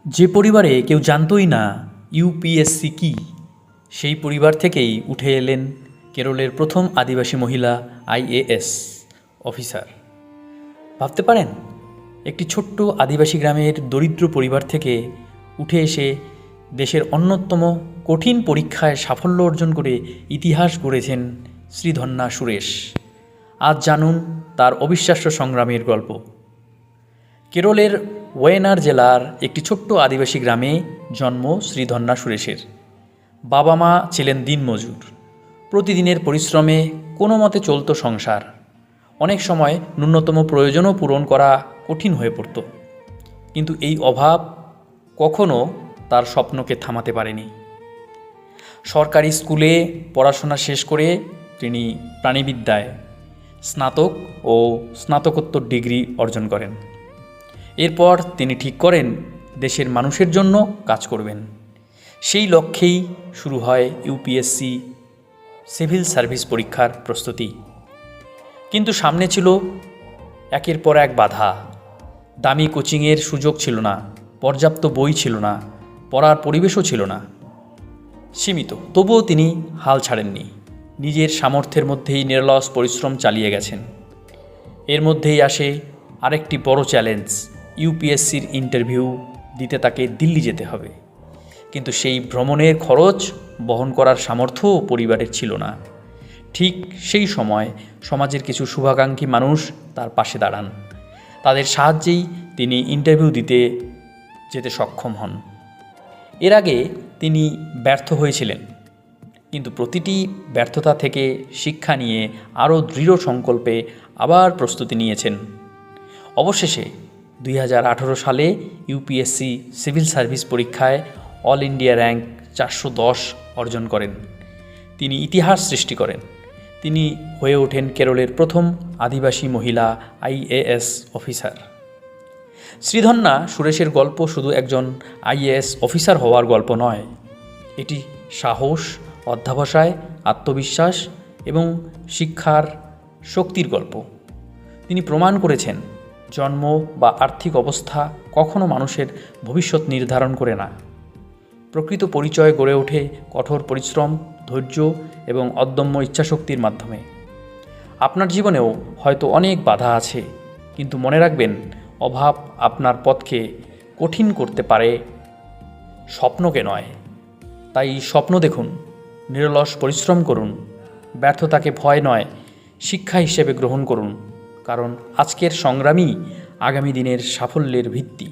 যে পরিবারে কেউ জানতই না ইউপিএসসি কী, সেই পরিবার থেকেই উঠে এলেন কেরলের প্রথম আদিবাসী মহিলা আইএএস অফিসার। ভাবতে পারেন, একটি ছোট্ট আদিবাসী গ্রামের দরিদ্র পরিবার থেকে উঠে এসে দেশের অন্যতম কঠিন পরীক্ষায় সাফল্য অর্জন করে ইতিহাস গড়েছেন শ্রীধন্যা সুরেশ। আজ জানুন তার অবিশ্বাস্য সংগ্রামের গল্প। কেরলের ওয়েনার জেলার একটি ছোট্ট আদিবাসী গ্রামে জন্ম শ্রীধন্যা সুরেশের। বাবা মা ছিলেন দিনমজুর। প্রতিদিনের পরিশ্রমে কোনো মতে চলত সংসার। অনেক সময় ন্যূনতম প্রয়োজনও পূরণ করা কঠিন হয়ে পড়ত। কিন্তু এই অভাব কখনো তার স্বপ্নকে থামাতে পারেনি। সরকারি স্কুলে পড়াশোনা শেষ করে তিনি প্রাণীবিদ্যায় স্নাতক ও স্নাতকোত্তর ডিগ্রি অর্জন করেন। এরপর তিনি ঠিক করেন দেশের মানুষের জন্য কাজ করবেন। সেই লক্ষ্যেই শুরু হয় ইউপিএসসি সিভিল সার্ভিস পরীক্ষার প্রস্তুতি। কিন্তু সামনে ছিল একের পর এক বাধা। দামি কোচিংয়ের সুযোগ ছিল না, পর্যাপ্ত বই ছিল না, পড়ার পরিবেশও ছিল না, সীমিত। তবুও তিনি হাল ছাড়েননি। নিজের সামর্থ্যের মধ্যেই নিরলস পরিশ্রম চালিয়ে গেছেন। এর মধ্যেই আসে আরেকটি বড় চ্যালেঞ্জ। ইউপিএসসির ইন্টারভিউ দিতে তাকে দিল্লি যেতে হবে। কিন্তু সেই ভ্রমণের খরচ বহন করার সামর্থ্য পরিবারের ছিল না। ঠিক সেই সময় সমাজের কিছু শুভাকাঙ্ক্ষী মানুষ তার পাশে দাঁড়ান। তাদের সাহায্যেই তিনি ইন্টারভিউ দিতে যেতে সক্ষম হন। এর আগে তিনি ব্যর্থ হয়েছিলেন, কিন্তু প্রতিটি ব্যর্থতা থেকে শিক্ষা নিয়ে আরও দৃঢ় সংকল্পে আবার প্রস্তুতি নিয়েছেন। অবশেষে 2018 সালে ইউপিএসসি সিভিল সার্ভিস পরীক্ষায় অল ইন্ডিয়া র্যাঙ্ক 410 অর্জন করেন। তিনি ইতিহাস সৃষ্টি করেন। তিনি হয়ে ওঠেন কেরলের প্রথম আদিবাসী মহিলা আইএএস অফিসার। শ্রীধন্যা সুরেশের গল্প শুধু একজন আইএএস অফিসার হওয়ার গল্প নয়, এটি সাহস, অধ্যবসায়, আত্মবিশ্বাস এবং শিক্ষার শক্তির গল্প। তিনি প্রমাণ করেছেন জন্ম বা আর্থিক অবস্থা কখনো মানুষের ভবিষ্যৎ নির্ধারণ করে না। প্রকৃত পরিচয় গড়ে ওঠে কঠোর পরিশ্রম, ধৈর্য এবং অদম্য ইচ্ছাশক্তির মাধ্যমে। আপনার জীবনেও হয়তো অনেক বাধা আছে, কিন্তু মনে রাখবেন, অভাব আপনার পথকে কঠিন করতে পারে, স্বপ্নকে নয়। তাই স্বপ্ন দেখুন, নিরলস পরিশ্রম করুন, ব্যর্থতাকে ভয় নয় শিক্ষা হিসেবে গ্রহণ করুন, কারণ আজকের সংগ্রামই আগামী দিনের সাফল্যের ভিত্তি।